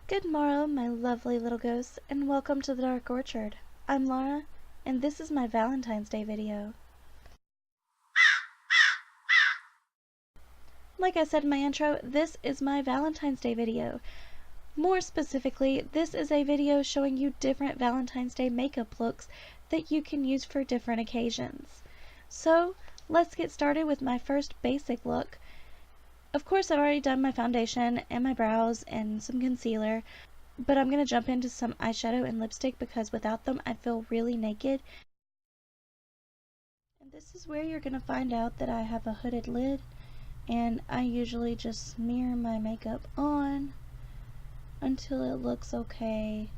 Good morrow, my lovely little ghosts, and welcome to the Dark Orchard. I'm Laura, and this is my Valentine's Day video. Like I said in my intro, this is my Valentine's Day video. More specifically, this is a video showing you different Valentine's Day makeup looks that you can use for different occasions. So, let's get started with my first basic look. Of course, I've already done my foundation and my brows and some concealer, but I'm going to jump into some eyeshadow and lipstick because without them I feel really naked. And this is where you're going to find out that I have a hooded lid, and I usually just smear my makeup on until it looks okay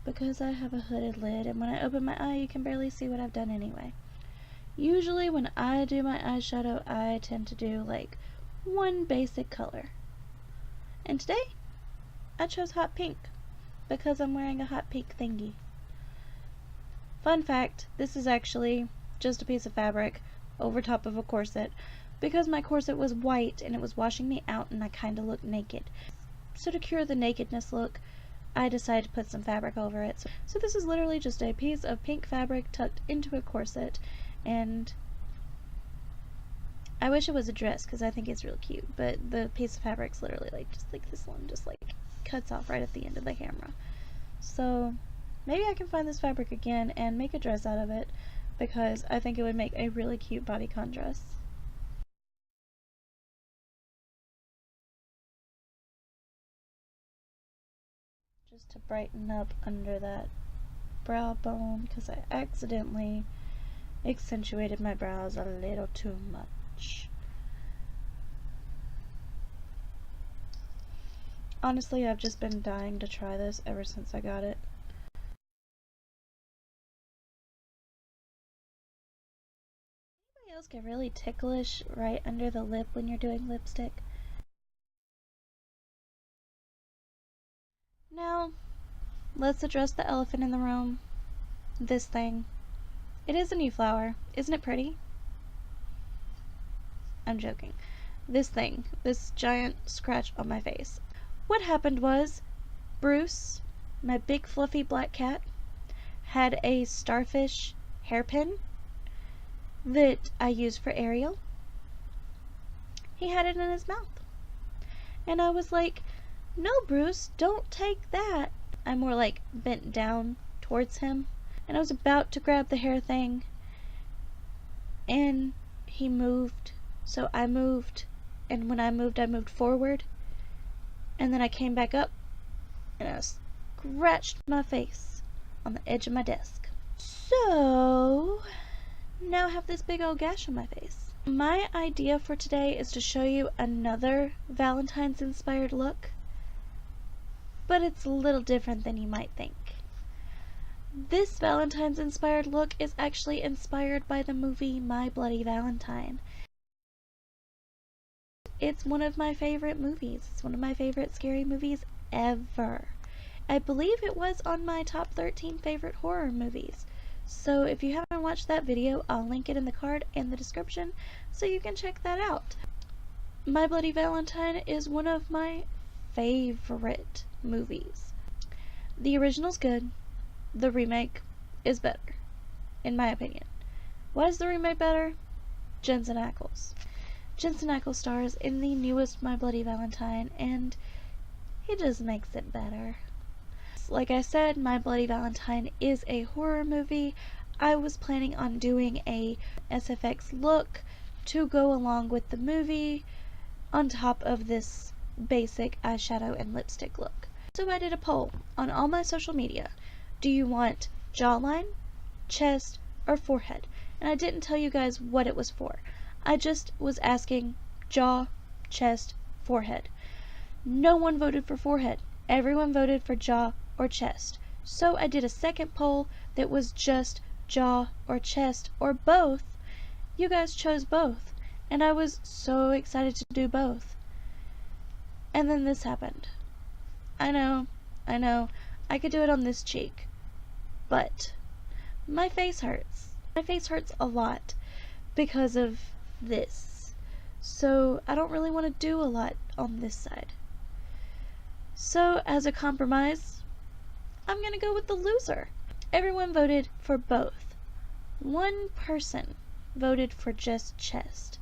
because I have a hooded lid, and when I open my eye you can barely see what I've done anyway. Usually when I do my eyeshadow I tend to do like one basic color, and today I chose hot pink because I'm wearing a hot pink thingy. Fun fact, this is actually just a piece of fabric over top of a corset because my corset was white and it was washing me out and I kinda looked naked. So to cure the nakedness look, I decided to put some fabric over it. So this is literally just a piece of pink fabric tucked into a corset, and I wish it was a dress because I think it's real cute, but the piece of fabric's literally like just like this one, just like cuts off right at the end of the camera. So maybe I can find this fabric again and make a dress out of it because I think it would make a really cute bodycon dress. Just to brighten up under that brow bone because I accidentally accentuated my brows a little too much. Honestly, I've just been dying to try this ever since I got it. Anybody else get really ticklish right under the lip when you're doing lipstick? Now, let's address the elephant in the room. This thing. It is a new flower. Isn't it pretty? I'm joking. This thing. This giant scratch on my face. What happened was, Bruce, my big fluffy black cat, had a starfish hairpin that I use for Ariel. He had it in his mouth. And I was like, no, Bruce, don't take that. I'm more like bent down towards him. And I was about to grab the hair thing. And he moved. So I moved. And when I moved forward. And then I came back up. And I scratched my face on the edge of my desk. So now I have this big old gash on my face. My idea for today is to show you another Valentine's inspired look, but it's a little different than you might think. This Valentine's inspired look is actually inspired by the movie My Bloody Valentine. It's one of my favorite movies. It's one of my favorite scary movies ever. I believe it was on my top 13 favorite horror movies. So if you haven't watched that video, I'll link it in the card and the description so you can check that out. My Bloody Valentine is one of my favorite movies. The original's good. The remake is better, in my opinion. Why is the remake better? Jensen Ackles. Jensen Ackles stars in the newest My Bloody Valentine, and he just makes it better. Like I said, My Bloody Valentine is a horror movie. I was planning on doing a SFX look to go along with the movie on top of this basic eyeshadow and lipstick look. So I did a poll on all my social media. Do you want jawline, chest, or forehead? And I didn't tell you guys what it was for. I just was asking jaw, chest, forehead. No one voted for forehead. Everyone voted for jaw or chest. So I did a second poll that was just jaw or chest or both. You guys chose both, and I was so excited to do both. And then this happened. I know, I could do it on this cheek, but my face hurts. My face hurts a lot because of this. So I don't really want to do a lot on this side. So as a compromise, I'm gonna go with the loser. Everyone voted for both. One person voted for just chest,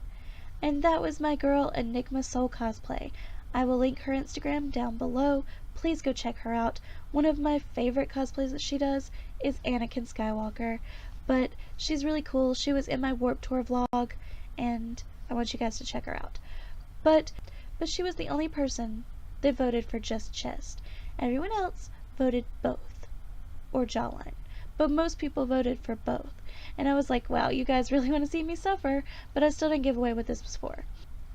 and that was my girl Enigma Soul Cosplay. I will link her Instagram down below. Please go check her out. One of my favorite cosplays that she does is Anakin Skywalker, but she's really cool. She was in my Warped Tour vlog, and I want you guys to check her out. But she was the only person that voted for just chest. Everyone else voted both, or jawline. But most people voted for both. And I was like, wow, you guys really want to see me suffer, but I still didn't give away what this was for.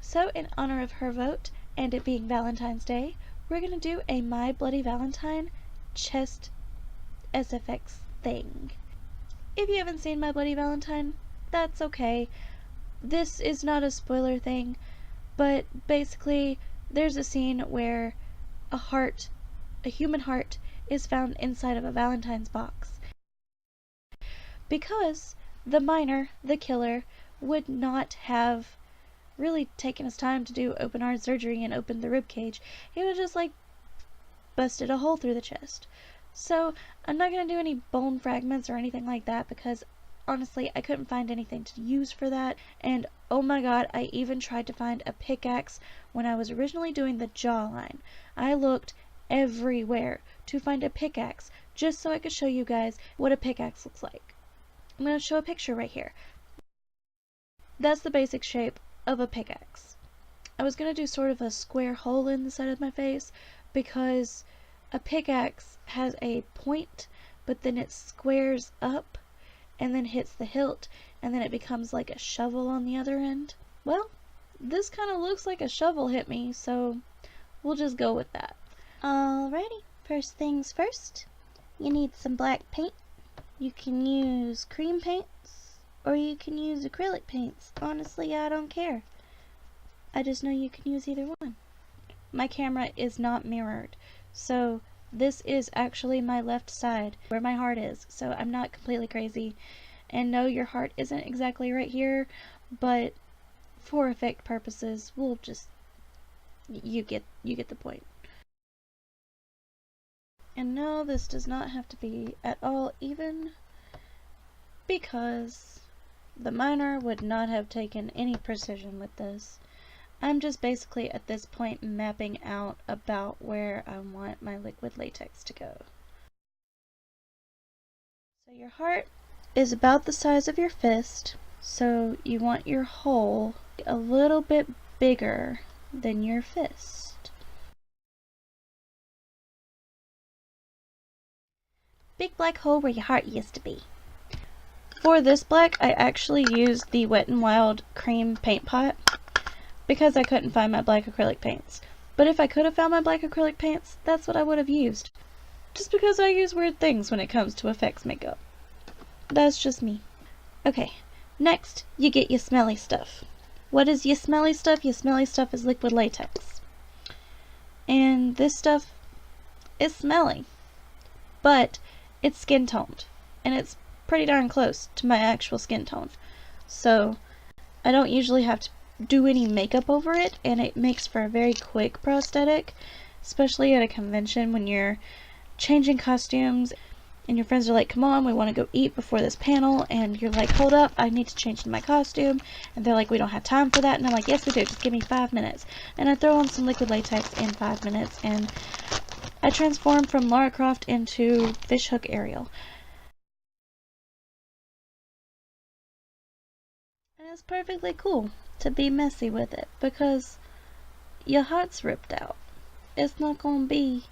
So in honor of her vote, and it being Valentine's Day, we're going to do a My Bloody Valentine chest SFX thing. If you haven't seen My Bloody Valentine, that's okay. This is not a spoiler thing, but basically there's a scene where a human heart, is found inside of a Valentine's box. Because the miner, the killer, would not have really taken his time to do open heart surgery and open the rib cage. He would just like busted a hole through the chest. So I'm not going to do any bone fragments or anything like that because honestly I couldn't find anything to use for that. And oh my god, I even tried to find a pickaxe when I was originally doing the jawline. I looked everywhere to find a pickaxe just so I could show you guys what a pickaxe looks like. I'm going to show a picture right here. That's the basic shape of a pickaxe. I was going to do sort of a square hole in the side of my face because a pickaxe has a point, but then it squares up and then hits the hilt and then it becomes like a shovel on the other end. Well, this kind of looks like a shovel hit me, so we'll just go with that. Alrighty, first things first, you need some black paint. You can use cream paints or you can use acrylic paints. Honestly, I don't care. I just know you can use either one. My camera is not mirrored, so this is actually my left side where my heart is, so I'm not completely crazy. And no, your heart isn't exactly right here, but for effect purposes, we'll just, you get the point. And no, this does not have to be at all even, because the miner would not have taken any precision with this. I'm just basically at this point mapping out about where I want my liquid latex to go. So your heart is about the size of your fist, so you want your hole a little bit bigger than your fist. Big black hole where your heart used to be. For this black, I actually used the Wet n Wild cream paint pot because I couldn't find my black acrylic paints. But if I could have found my black acrylic paints, that's what I would have used. Just because I use weird things when it comes to effects makeup. That's just me. Okay, next you get your smelly stuff. What is your smelly stuff? Your smelly stuff is liquid latex. And this stuff is smelly, but it's skin toned, and it's pretty darn close to my actual skin tone. So I don't usually have to do any makeup over it, and it makes for a very quick prosthetic, especially at a convention when you're changing costumes and your friends are like, come on, we want to go eat before this panel, and you're like, hold up, I need to change into my costume, and they're like, we don't have time for that, and I'm like, yes we do, just give me 5 minutes, and I throw on some liquid latex in 5 minutes, and I transform from Lara Croft into Fishhook Ariel. And it's perfectly cool to be messy with it, because your heart's ripped out. It's not gonna be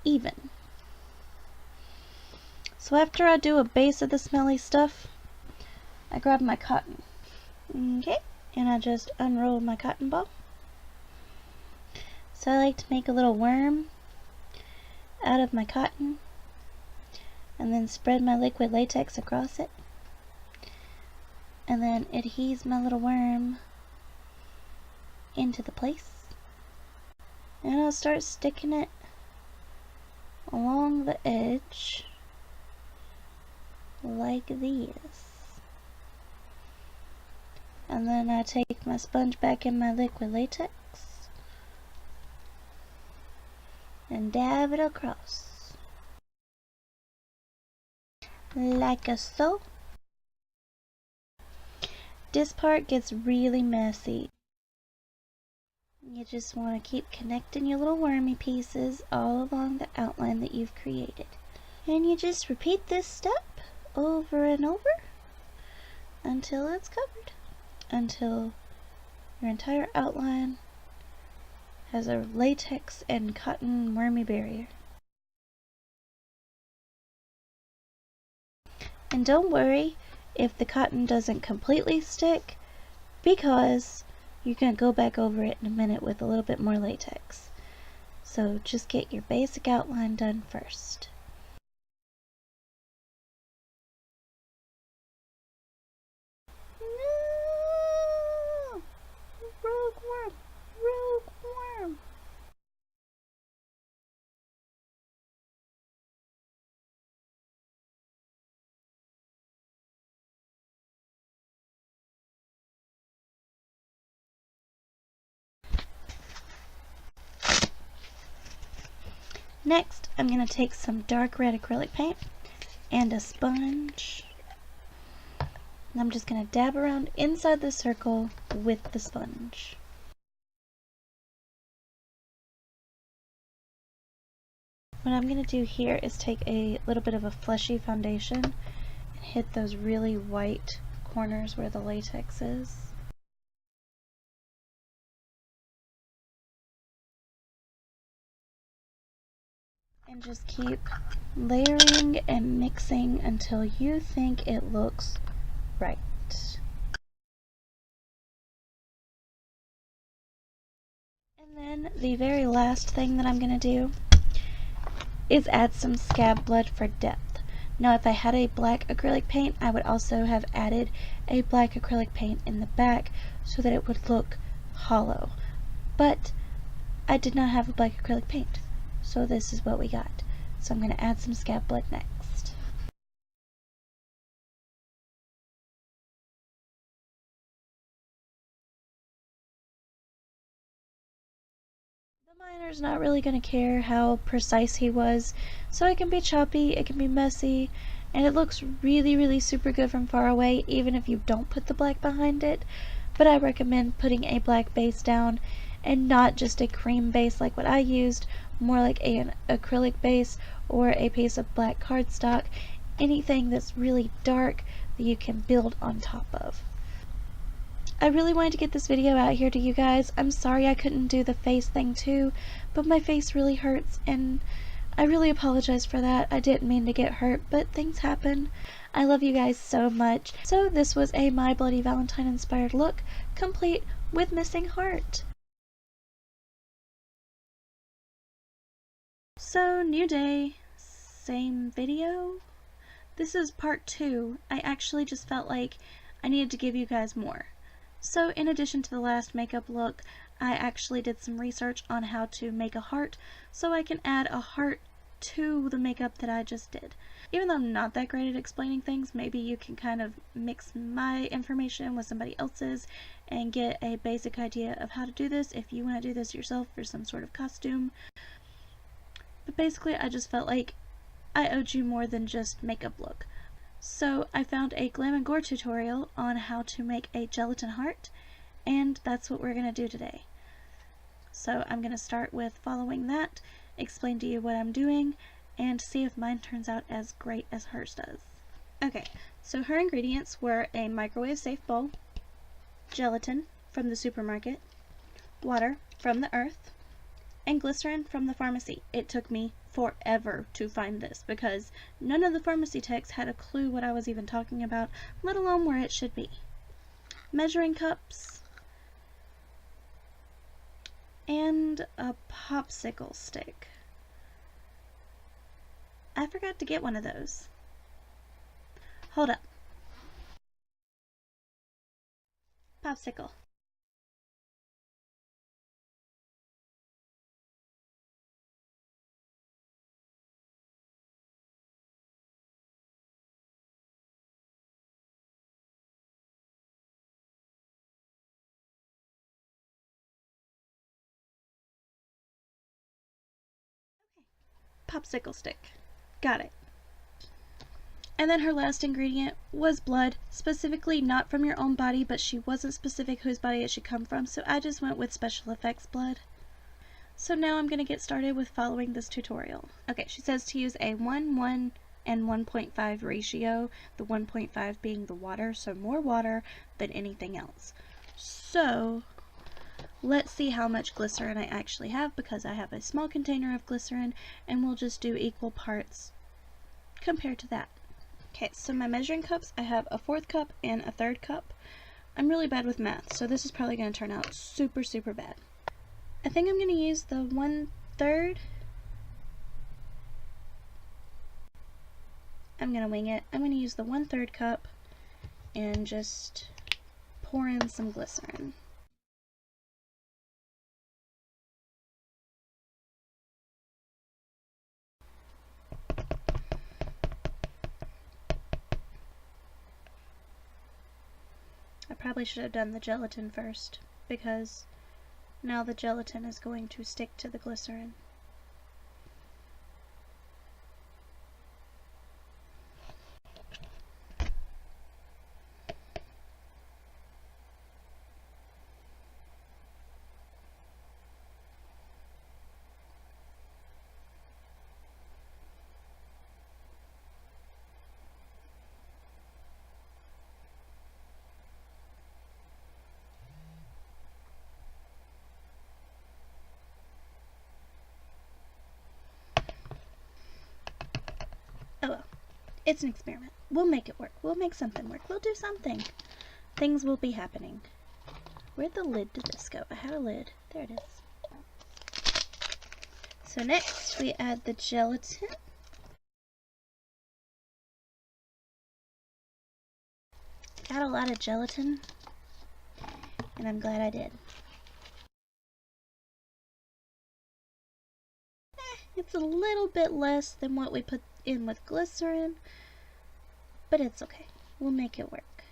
even. So after I do a base of the smelly stuff, I grab my cotton. Okay, and I just unroll my cotton ball. So I like to make a little worm out of my cotton and then spread my liquid latex across it. And then adhese my little worm into the place. And I'll start sticking it along the edge like this. And then I take my sponge back in my liquid latex and dab it across. Like so. This part gets really messy. You just want to keep connecting your little wormy pieces all along the outline that you've created. And you just repeat this step over and over until it's covered. Until your entire outline has a latex and cotton wormy barrier. And don't worry if the cotton doesn't completely stick, because you're going to go back over it in a minute with a little bit more latex. So just get your basic outline done first. No! Rogue worm! Rogue worm! Next, I'm going to take some dark red acrylic paint and a sponge. And I'm just going to dab around inside the circle with the sponge. What I'm going to do here is take a little bit of a fleshy foundation and hit those really white corners where the latex is. And just keep layering and mixing until you think it looks right. And then the very last thing that I'm going to do is add some scab blood for depth. Now if I had a black acrylic paint, I would also have added a black acrylic paint in the back so that it would look hollow. But I did not have a black acrylic paint, so this is what we got. So I'm going to add some scab blood next. The miner's not really going to care how precise he was, so it can be choppy, it can be messy, and it looks really super good from far away even if you don't put the black behind it. But I recommend putting a black base down and not just a cream base like what I used, more like an acrylic base or a piece of black cardstock, anything that's really dark that you can build on top of. I really wanted to get this video out here to you guys. I'm sorry I couldn't do the face thing too, but my face really hurts and I really apologize for that. I didn't mean to get hurt, but things happen. I love you guys so much. So this was a My Bloody Valentine inspired look, complete with missing heart. So, new day, same video. This is part 2. I actually just felt like I needed to give you guys more. So in addition to the last makeup look, I actually did some research on how to make a heart so I can add a heart to the makeup that I just did. Even though I'm not that great at explaining things, maybe you can kind of mix my information with somebody else's and get a basic idea of how to do this if you want to do this yourself for some sort of costume. But basically I just felt like I owed you more than just makeup look. So I found a Glam Gore tutorial on how to make a gelatin heart, and that's what we're going to do today. So I'm going to start with following that, explain to you what I'm doing, and see if mine turns out as great as hers does. Okay, so her ingredients were a microwave safe bowl, gelatin from the supermarket, water from the earth, and glycerin from the pharmacy. It took me forever to find this because none of the pharmacy techs had a clue what I was even talking about, let alone where it should be. Measuring cups and a popsicle stick. I forgot to get one of those. Hold up. Popsicle. popsicle stick. Got it. And then her last ingredient was blood, specifically not from your own body, but she wasn't specific whose body it should come from, so I just went with special effects blood. So now I'm going to get started with following this tutorial. Okay, she says to use a 1, 1, and 1.5 ratio, the 1.5 being the water, so more water than anything else. So let's see how much glycerin I actually have, because I have a small container of glycerin, and we'll just do equal parts compared to that. Okay, so my measuring cups, I have a 1/4 cup and a 1/3 cup. I'm really bad with math, so this is probably going to turn out super, super bad. I think I'm going to use the 1/3. I'm going to wing it. I'm going to use the 1/3 cup and just pour in some glycerin. I probably should have done the gelatin first, because now the gelatin is going to stick to the glycerin. Oh well, it's an experiment. We'll make it work. We'll make something work. We'll do something. Things will be happening. Where'd the lid to this go? I had a lid. There it is. So next we add the gelatin. Got a lot of gelatin, and I'm glad I did. It's a little bit less than what we put in with glycerin, but it's okay. We'll make it work.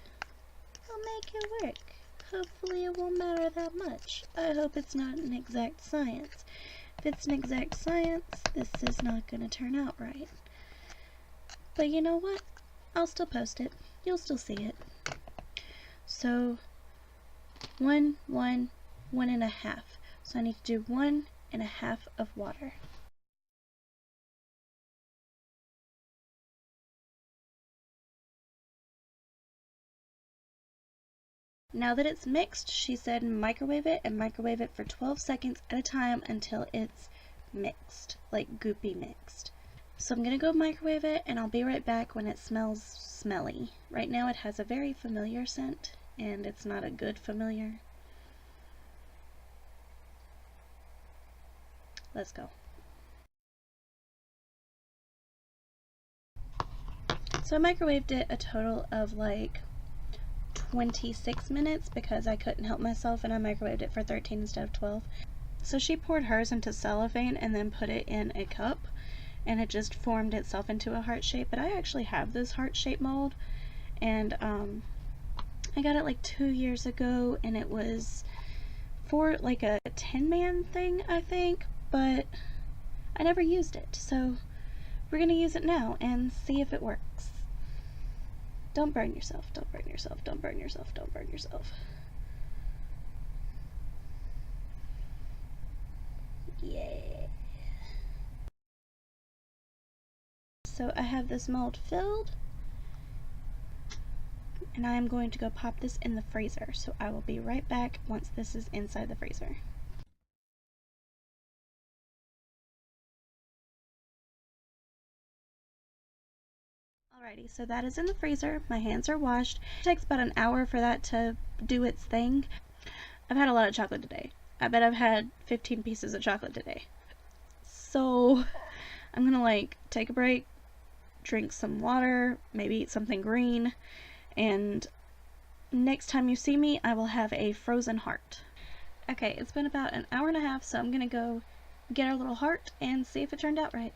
We'll make it work. Hopefully it won't matter that much. I hope it's not an exact science. If it's an exact science, this is not going to turn out right. But you know what? I'll still post it. You'll still see it. So 1, 1, 1.5. So I need to do 1.5 of water. Now that it's mixed, she said microwave it, and microwave it for 12 seconds at a time until it's mixed, like goopy mixed. So I'm gonna go microwave it, and I'll be right back when it smells smelly. Right now it has a very familiar scent, and it's not a good familiar. Let's go. So I microwaved it a total of like 26 minutes because I couldn't help myself, and I microwaved it for 13 instead of 12. So she poured hers into cellophane and then put it in a cup, and it just formed itself into a heart shape. But I actually have this heart shape mold, and I got it like 2 years ago, and it was for like a 10-man thing, I think, but I never used it, so we're gonna use it now and see if it works. Don't burn yourself, don't burn yourself, don't burn yourself, don't burn yourself. Yeah. So I have this mold filled, and I am going to go pop this in the freezer. So I will be right back once this is inside the freezer. Alrighty, so that is in the freezer. My hands are washed. It takes about an hour for that to do its thing. I've had a lot of chocolate today. I bet I've had 15 pieces of chocolate today. So I'm gonna like take a break, drink some water, maybe eat something green, and next time you see me, I will have a frozen heart. Okay, it's been about an hour and a half, so I'm gonna go get our little heart and see if it turned out right.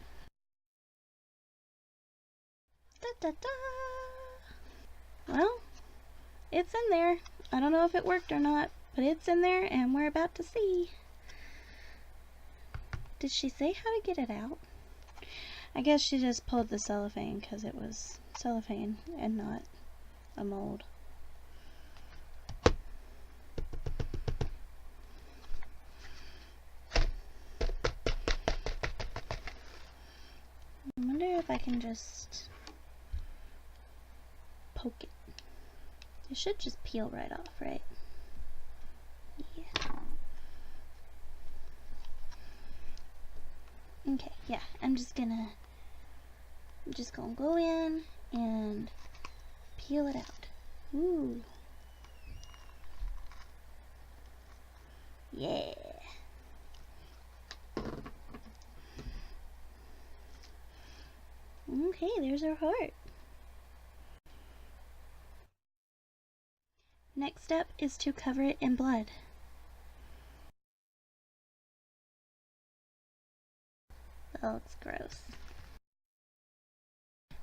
Da, da, da. Well, it's in there. I don't know if it worked or not, but it's in there, and we're about to see. Did she say how to get it out? I guess she just pulled the cellophane because it was cellophane and not a mold. I wonder if I can just poke it. It should just peel right off, right? Yeah. Okay, yeah, I'm just gonna go in and peel it out. Ooh. Yeah. Okay, there's our heart. Next step is to cover it in blood. That looks gross.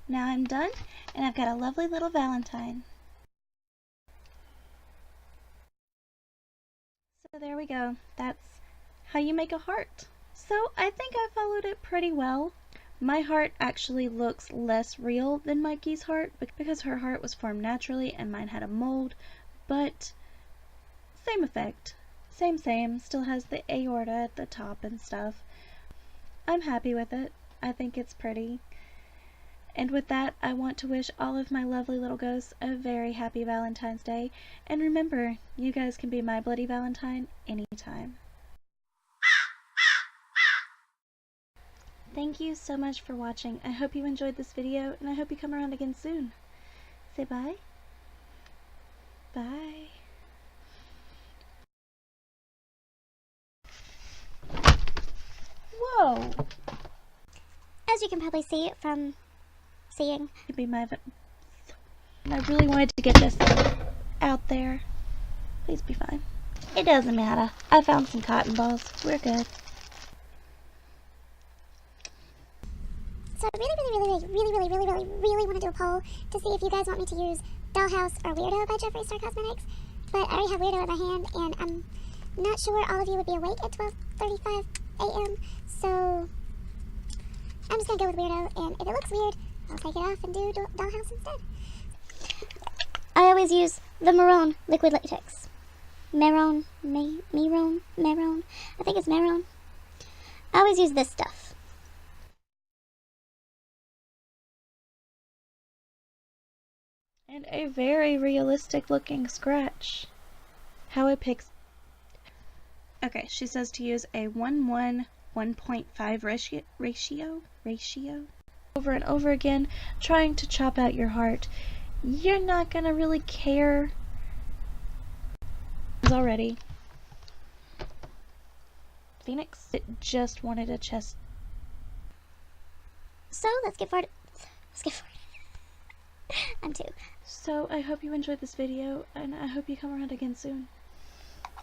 Now I'm done, and I've got a lovely little Valentine. So there we go. That's how you make a heart. So I think I followed it pretty well. My heart actually looks less real than Mikey's heart because her heart was formed naturally and mine had a mold, but same effect. Same, still has the aorta at the top and stuff. I'm happy with it. I think it's pretty. And with that, I want to wish all of my lovely little ghosts a very happy Valentine's Day. And remember, you guys can be my Bloody Valentine anytime. Thank you so much for watching. I hope you enjoyed this video, and I hope you come around again soon. Say bye. Bye. Whoa! As you can probably see from seeing. It'd be my... I really wanted to get this out there. Please be fine. It doesn't matter. I found some cotton balls. We're good. So I really want to do a poll to see if you guys want me to use Dollhouse or Weirdo by Jeffree Star Cosmetics. But I already have Weirdo in my hand, and I'm not sure all of you would be awake at 12:35 a.m. So I'm just going to go with Weirdo, and if it looks weird, I'll take it off and do Dollhouse instead. I always use the Maroon liquid latex. Maroon. I think it's Maroon. I always use this stuff. And a very realistic looking scratch. How it picks... Okay, she says to use a 1:1.5 ratio. Over and over again, trying to chop out your heart. You're not gonna really care. Already. Phoenix, it just wanted a chest. So, let's get forward. I'm two. So, I hope you enjoyed this video, and I hope you come around again soon.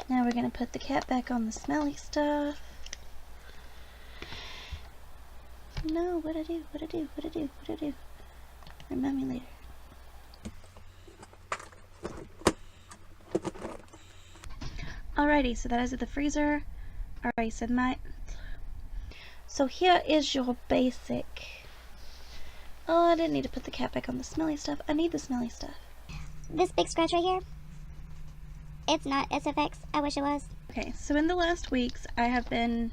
Now we're gonna put the cat back on the smelly stuff. No, what'd I do? Remind me later. Alrighty, so that is at the freezer. Alright, so So here is your basic. Oh, I didn't need to put the cat back on the smelly stuff. I need the smelly stuff. This big scratch right here, it's not SFX. I wish it was. Okay, so in the last weeks, I have been...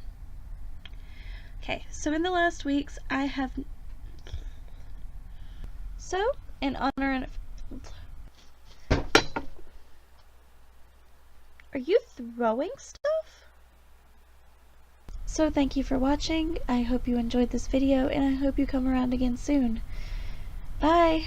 So, in honor of... Are you throwing stuff? So thank you for watching. I hope you enjoyed this video, and I hope you come around again soon. Bye!